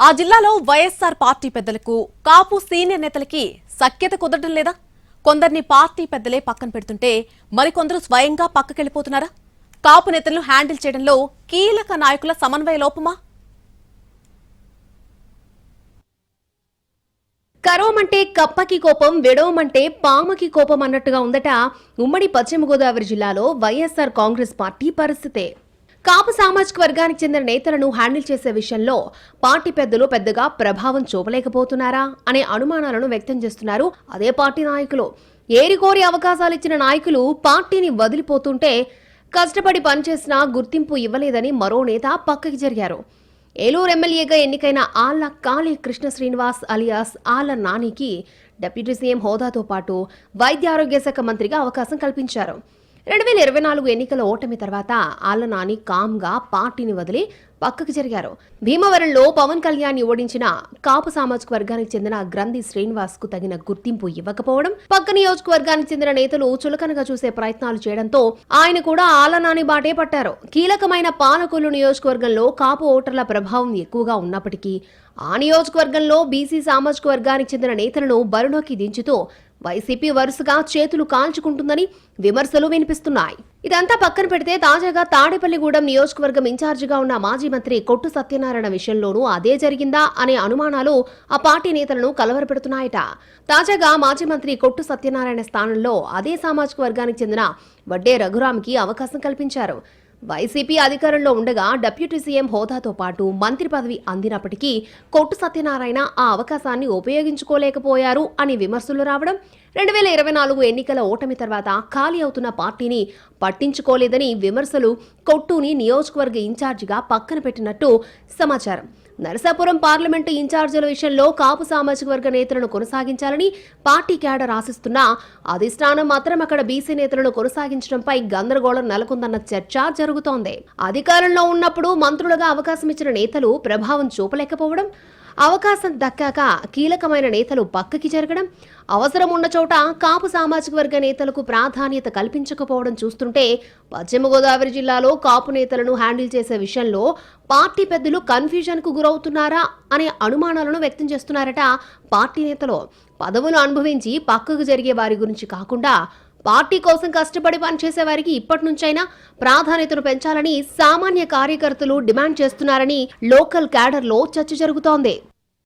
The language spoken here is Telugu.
ఆ జిల్లాలో వైఎస్ఆర్ పార్టీ పెద్దలకు కాపు సీనియర్ నేతలకి సఖ్యత కుదరడం లేదా? కొందరిని పార్టీ పెద్దలే పక్కన పెడుతుంటే మరికొందరు స్వయంగా పక్కకెళ్లిపోతున్నారా? కాపు నేతలను హ్యాండిల్ చేయడంలో కీలక నాయకుల సమన్వయ లోపమా? కరోమంటే కప్పకి కోపం, విడవమంటే పామకి కోపం అన్నట్టుగా ఉందట ఉమ్మడి పశ్చిమ గోదావరి జిల్లాలో వైఎస్ఆర్ కాంగ్రెస్ పార్టీ పరిస్థితే. కాపు సామాజిక వర్గానికి చెందిన నేతలను హ్యాండిల్ చేసే విషయంలో పార్టీ పెద్దలు పెద్దగా ప్రభావం చూపలేకపోతున్నారా అనే అనుమానాలను వ్యక్తం చేస్తున్నారు అదే పార్టీ నాయకులు. ఏరికోరి అవకాశాలు ఇచ్చిన నాయకులు పార్టీని వదిలిపోతుంటే కష్టపడి పనిచేసినా గుర్తింపు ఇవ్వలేదని మరో నేత పక్కకి జరిగారు. ఏలూరు ఎమ్మెల్యేగా ఎన్నికైన ఆళ్ల కాళీ కృష్ణ శ్రీనివాస్ అలియాస్ ఆళ్ల నానికి డిప్యూటీ సీఎం హోదాతో పాటు వైద్య ఆరోగ్య శాఖ మంత్రిగా అవకాశం కల్పించారు. 2024 ఎన్నికల ఓటమి తర్వాత ఆళ్ల నాని కామ్గా పార్టీని వదిలి పక్కకు జరిగారు. భీమవరంలో పవన్ కళ్యాణ్ ఓడించిన కాపు సామాజిక వర్గానికి చెందిన గ్రంథి శ్రీనివాస్ కు తగిన గుర్తింపు ఇవ్వకపోవడం, పక్క నియోజకవర్గానికి చెందిన నేతలు చులకనగా చూసే ప్రయత్నాలు చేయడంతో ఆయన కూడా ఆళ్ల నాని బాటే పట్టారు. కీలకమైన పాలకొల్లు నియోజకవర్గంలో కాపు ఓటర్ల ప్రభావం ఎక్కువగా ఉన్నప్పటికీ ఆ నియోజకవర్గంలో బీసీ సామాజిక వర్గానికి చెందిన నేతలను బరిలోకి దించుతూ వైసీపీ వరుసగా చేతులు కాల్చుకుంటుందని విమర్శలు వినిపిస్తున్నాయి. ఇదంతా పక్కన పెడితే తాజాగా తాడేపల్లిగూడెం నియోజకవర్గం ఇన్ఛార్జిగా ఉన్న మాజీ మంత్రి కొట్టు సత్యనారాయణ విషయంలోనూ అదే జరిగిందా అనే అనుమానాలు ఆ పార్టీ నేతలను కలవరపెడుతున్నాయట. తాజాగా మాజీ మంత్రి కొట్టు సత్యనారాయణ స్థానంలో అదే సామాజిక వర్గానికి చెందిన వడ్డే రఘురామ్కి అవకాశం కల్పించారు. వైసీపీ అధికారంలో ఉండగా డిప్యూటీ సీఎం హోదాతో పాటు మంత్రి పదవి అందినప్పటికీ కొట్టు సత్యనారాయణ ఆ అవకాశాన్ని ఉపయోగించుకోలేకపోయారు అని విమర్శలు రావడం, 2024 ఎన్నికల ఓటమి తర్వాత ఖాళీ అవుతున్న పార్టీని పట్టించుకోలేదని విమర్శలు కొట్టుని నియోజకవర్గ ఇన్ఛార్జిగా పక్కన పెట్టినట్టు సమాచారం. నరసాపురం పార్లమెంటు ఇన్ఛార్జీల విషయంలో కాపు సామాజిక వర్గ నేతలను కొనసాగించాలని పార్టీ క్యాడర్ ఆశిస్తున్నా అధిష్టానం మాత్రం అక్కడ బీసీ నేతలను కొనసాగించడంపై గందరగోళం నెలకొందన్న చర్చ జరుగుతోంది. అధికారంలో ఉన్నప్పుడు మంత్రులుగా అవకాశం ఇచ్చిన నేతలు ప్రభావం చూపలేకపోవడం, అవకాశం దక్కాక కీలకమైన నేతలు పక్కకి జరగడం, అవసరం ఉన్న చోట కాపు సామాజిక వర్గ నేతలకు ప్రాధాన్యత కల్పించకపోవడం చూస్తుంటే పశ్చిమ గోదావరి జిల్లాలో కాపు నేతలను హ్యాండిల్ చేసే విషయంలో పార్టీ పెద్దలు కన్ఫ్యూజన్ కు గురవుతున్నారా అనే అనుమానాలను వ్యక్తం చేస్తున్నారట పార్టీ నేతలు. పదవులు అనుభవించి పక్కకు జరిగే వారి గురించి కాకుండా పార్టీ కోసం కష్టపడి పనిచేసే వారికి ఇప్పటి నుంచైనా ప్రాధాన్యతను పెంచాలని సామాన్య కార్యకర్తలు డిమాండ్ చేస్తున్నారని లోకల్ క్యాడర్లో చర్చ జరుగుతోంది.